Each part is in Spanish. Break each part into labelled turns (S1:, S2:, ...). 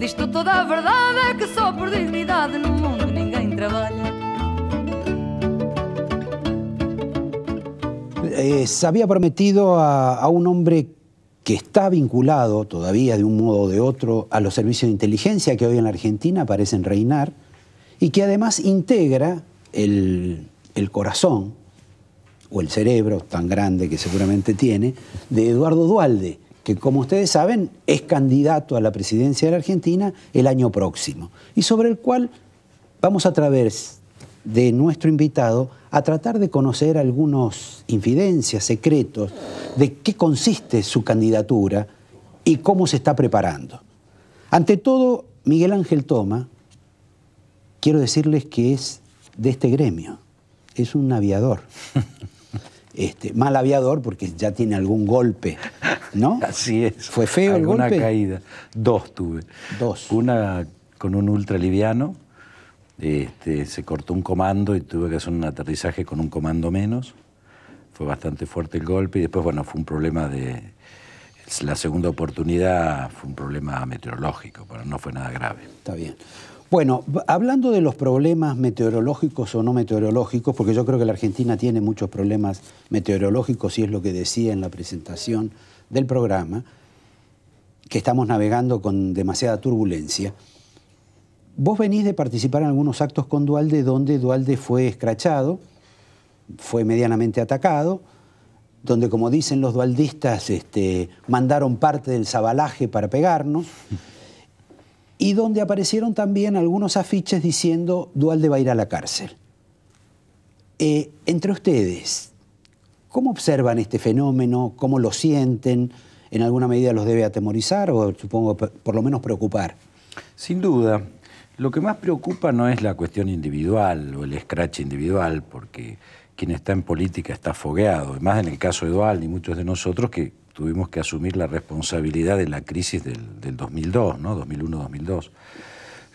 S1: Diz-te toda a verdade, é que só por dignidade no mundo ninguém trabalha.
S2: Se había prometido a un hombre que está vinculado todavía de un modo o de otro a los servicios de inteligencia que hoy en la Argentina parecen reinar y que además integra el corazón o el cerebro tan grande que seguramente tiene de Eduardo Duhalde, que como ustedes saben es candidato a la presidencia de la Argentina el año próximo y sobre el cual vamos a través de nuestro invitado a tratar de conocer algunas infidencias, secretos, de qué consiste su candidatura y cómo se está preparando. Ante todo, Miguel Ángel Toma, quiero decirles que es de este gremio, es un aviador. Mal aviador porque ya tiene algún golpe, ¿no?
S3: Así es.
S2: ¿Fue feo el golpe?
S3: Alguna caída. Dos tuve.
S2: Dos.
S3: Una con un ultraliviano. Se cortó un comando y tuve que hacer un aterrizaje con un comando menos. Fue bastante fuerte el golpe y después, bueno, fue un problema de... La segunda oportunidad fue un problema meteorológico, pero no fue nada grave.
S2: Está bien. Bueno, hablando de los problemas meteorológicos o no meteorológicos, porque yo creo que la Argentina tiene muchos problemas meteorológicos y es lo que decía en la presentación del programa, que estamos navegando con demasiada turbulencia. Vos venís de participar en algunos actos con Duhalde donde Duhalde fue escrachado, fue medianamente atacado, donde, como dicen los dualdistas, mandaron parte del sabalaje para pegarnos, y donde aparecieron también algunos afiches diciendo Duhalde va a ir a la cárcel. Entre ustedes, ¿cómo observan este fenómeno? ¿Cómo lo sienten? ¿En alguna medida los debe atemorizar o, supongo, por lo menos preocupar?
S3: Sin duda. Lo que más preocupa no es la cuestión individual o el escrache individual, porque quien está en política está fogueado, y más en el caso de Duhalde y muchos de nosotros que tuvimos que asumir la responsabilidad de la crisis del 2002, ¿no? 2001-2002.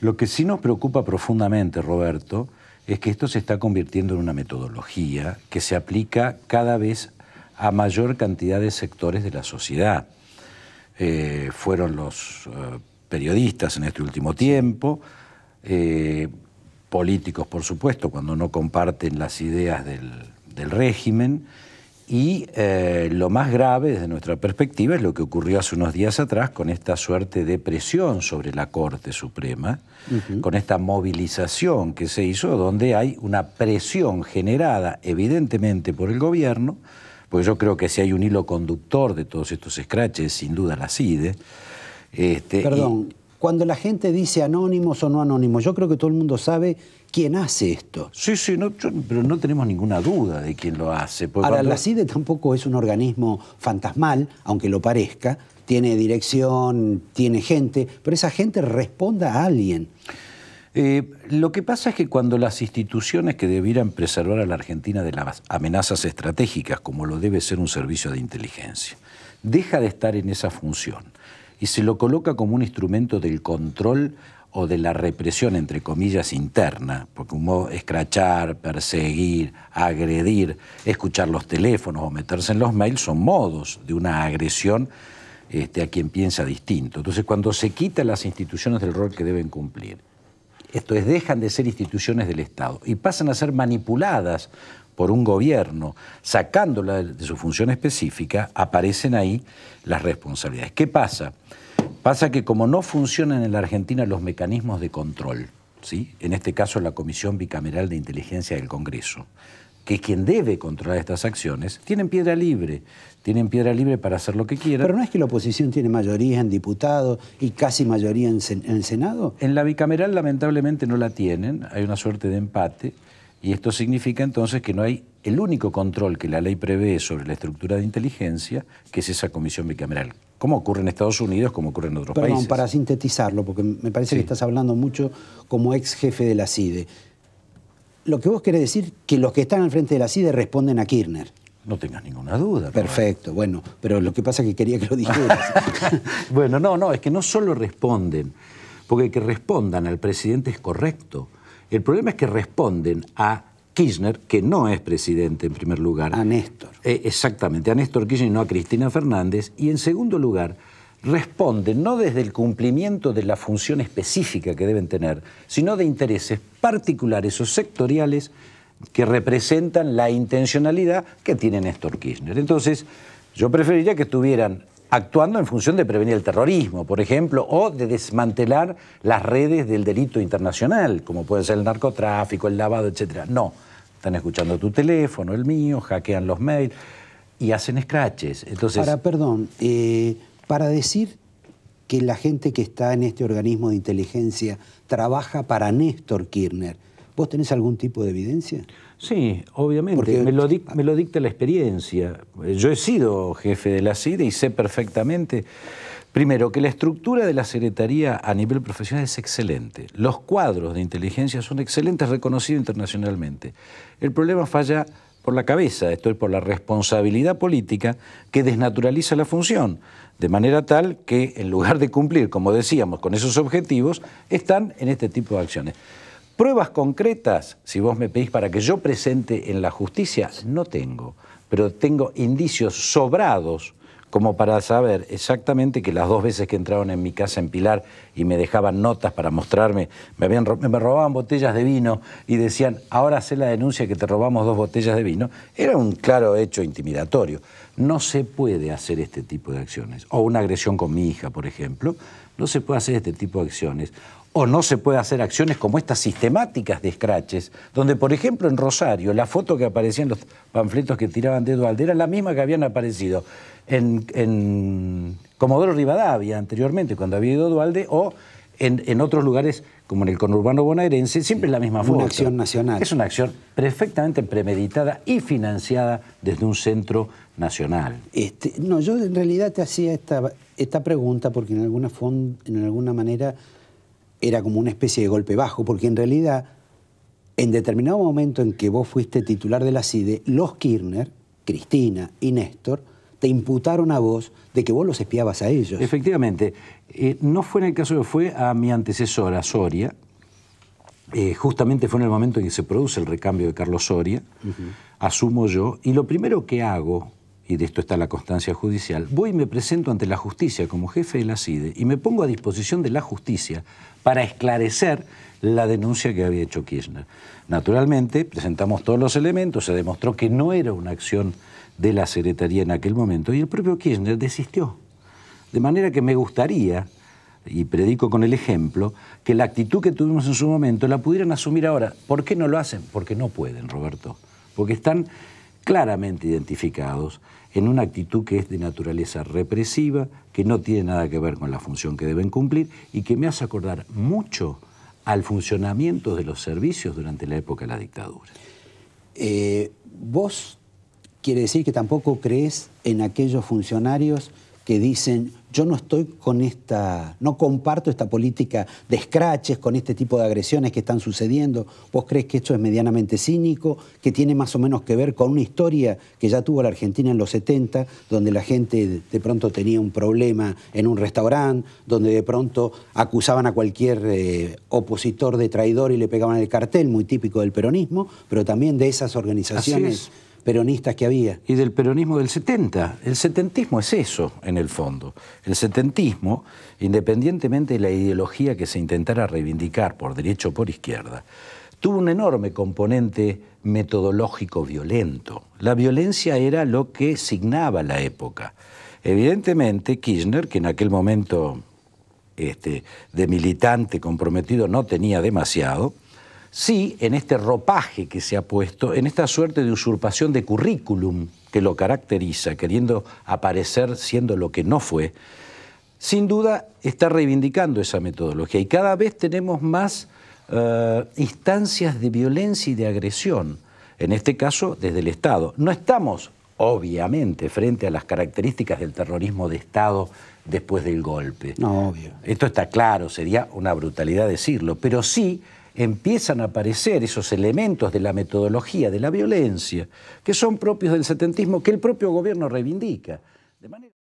S3: Lo que sí nos preocupa profundamente, Roberto, es que esto se está convirtiendo en una metodología que se aplica cada vez a mayor cantidad de sectores de la sociedad. Fueron los periodistas en este último tiempo, políticos, por supuesto, cuando no comparten las ideas del régimen, y lo más grave desde nuestra perspectiva es lo que ocurrió hace unos días atrás con esta suerte de presión sobre la Corte Suprema, con esta movilización que se hizo, donde hay una presión generada evidentemente por el gobierno, porque yo creo que si hay un hilo conductor de todos estos escraches, sin duda la CIDE.
S2: Perdón. Cuando la gente dice anónimos o no anónimos, yo creo que todo el mundo sabe quién hace esto.
S3: Sí, pero no tenemos ninguna duda de quién lo hace.
S2: Ahora, la CIDE tampoco es un organismo fantasmal, aunque lo parezca. Tiene dirección, tiene gente, pero esa gente responda a alguien.
S3: Lo que pasa es que cuando las instituciones que debieran preservar a la Argentina de las amenazas estratégicas, como lo debe ser un servicio de inteligencia, deja de estar en esa función y se lo coloca como un instrumento del control o de la represión, entre comillas, interna, porque un modo escrachar, perseguir, agredir, escuchar los teléfonos o meterse en los mails son modos de una agresión a quien piensa distinto. Entonces, cuando se quitan las instituciones del rol que deben cumplir, esto es, dejan de ser instituciones del Estado y pasan a ser manipuladas por un gobierno, sacándola de su función específica, aparecen ahí las responsabilidades. ¿Qué pasa? Pasa que como no funcionan en la Argentina los mecanismos de control, ¿sí? En este caso la Comisión Bicameral de Inteligencia del Congreso, que es quien debe controlar estas acciones, tienen piedra libre para hacer lo que quieran.
S2: Pero ¿no es que la oposición tiene mayoría en diputados y casi mayoría en el Senado?
S3: En la bicameral lamentablemente no la tienen, hay una suerte de empate, y esto significa entonces que no hay el único control que la ley prevé sobre la estructura de inteligencia, que es esa comisión bicameral, como ocurre en Estados Unidos, como ocurre en otros países.
S2: Perdón, para sintetizarlo, porque me parece que estás hablando mucho como ex jefe de la CIDE. Lo que vos querés decir que los que están al frente de la CIDE responden a Kirchner.
S3: No tengas ninguna duda.
S2: Perfecto, bueno, pero lo que pasa es que quería que lo dijeras.
S3: Bueno, no, es que no solo responden, porque que respondan al presidente es correcto. El problema es que responden a Kirchner, que no es presidente en primer lugar.
S2: A Néstor.
S3: Exactamente, a Néstor Kirchner y no a Cristina Fernández. Y en segundo lugar, responden no desde el cumplimiento de la función específica que deben tener, sino de intereses particulares o sectoriales que representan la intencionalidad que tiene Néstor Kirchner. Entonces, yo preferiría que estuvieran actuando en función de prevenir el terrorismo, por ejemplo, o de desmantelar las redes del delito internacional, como puede ser el narcotráfico, el lavado, etc. No, están escuchando tu teléfono, el mío, hackean los mails y hacen scratches. Entonces,
S2: Ahora, perdón, para decir que la gente que está en este organismo de inteligencia trabaja para Néstor Kirchner, ¿vos tenés algún tipo de evidencia?
S3: sí, obviamente,
S2: Porque
S3: me lo dicta la experiencia. Yo he sido jefe de la CIDE y sé perfectamente, primero, que la estructura de la Secretaría a nivel profesional es excelente. Los cuadros de inteligencia son excelentes, reconocidos internacionalmente. El problema falla por la cabeza, esto es por la responsabilidad política que desnaturaliza la función, de manera tal que en lugar de cumplir, como decíamos, con esos objetivos, están en este tipo de acciones. Pruebas concretas, si vos me pedís para que yo presente en la justicia, no tengo, pero tengo indicios sobrados como para saber exactamente que las 2 veces que entraron en mi casa en Pilar y me dejaban notas para mostrarme, me robaban botellas de vino y decían, ahora hacé la denuncia que te robamos 2 botellas de vino, era un claro hecho intimidatorio. No se puede hacer este tipo de acciones. O una agresión con mi hija, por ejemplo, no se puede hacer este tipo de acciones. O no se puede hacer acciones como estas sistemáticas de scratches, donde, por ejemplo, en Rosario, la foto que aparecía en los panfletos que tiraban de Duhalde era la misma que habían aparecido en Comodoro Rivadavia anteriormente, cuando había ido Duhalde, o en otros lugares, como en el conurbano bonaerense, siempre es la misma foto.
S2: Una acción nacional.
S3: Es una acción perfectamente premeditada y financiada desde un centro nacional.
S2: No, yo en realidad te hacía esta pregunta porque en alguna manera era como una especie de golpe bajo, porque en realidad, en determinado momento en que vos fuiste titular de la CIDE, los Kirchner, Cristina y Néstor, te imputaron a vos de que vos los espiabas a ellos.
S3: Efectivamente, no fue en el caso que fue a mi antecesora, Soria, justamente fue en el momento en que se produce el recambio de Carlos Soria, asumo yo, y lo primero que hago, y de esto está la constancia judicial, voy y me presento ante la justicia como jefe de la CIDE y me pongo a disposición de la justicia para esclarecer la denuncia que había hecho Kirchner. Naturalmente, presentamos todos los elementos, se demostró que no era una acción de la Secretaría en aquel momento y el propio Kirchner desistió. De manera que me gustaría, y predico con el ejemplo, que la actitud que tuvimos en su momento la pudieran asumir ahora. ¿Por qué no lo hacen? Porque no pueden, Roberto. Porque están claramente identificados en una actitud que es de naturaleza represiva, que no tiene nada que ver con la función que deben cumplir y que me hace acordar mucho al funcionamiento de los servicios durante la época de la dictadura.
S2: Vos quiere decir que tampoco crees en aquellos funcionarios que dicen yo no comparto esta política de scratches con este tipo de agresiones que están sucediendo. ¿Vos crees que esto es medianamente cínico, que tiene más o menos que ver con una historia que ya tuvo la Argentina en los 70, donde la gente de pronto tenía un problema en un restaurante, donde de pronto acusaban a cualquier opositor de traidor y le pegaban el cartel, muy típico del peronismo, pero también de esas organizaciones peronistas que había?
S3: Y del peronismo del 70. El setentismo es eso, en el fondo. El setentismo, independientemente de la ideología que se intentara reivindicar por derecha o por izquierda, tuvo un enorme componente metodológico violento. La violencia era lo que signaba la época. Evidentemente, Kirchner, que en aquel momento de militante comprometido no tenía demasiado, sí, en este ropaje que se ha puesto, en esta suerte de usurpación de currículum que lo caracteriza, queriendo aparecer siendo lo que no fue, sin duda está reivindicando esa metodología. Y cada vez tenemos más instancias de violencia y de agresión, en este caso desde el Estado. No estamos, obviamente, frente a las características del terrorismo de Estado después del golpe.
S2: No, obvio.
S3: Esto está claro, sería una brutalidad decirlo, pero sí empiezan a aparecer esos elementos de la metodología de la violencia que son propios del setentismo, que el propio gobierno reivindica. De manera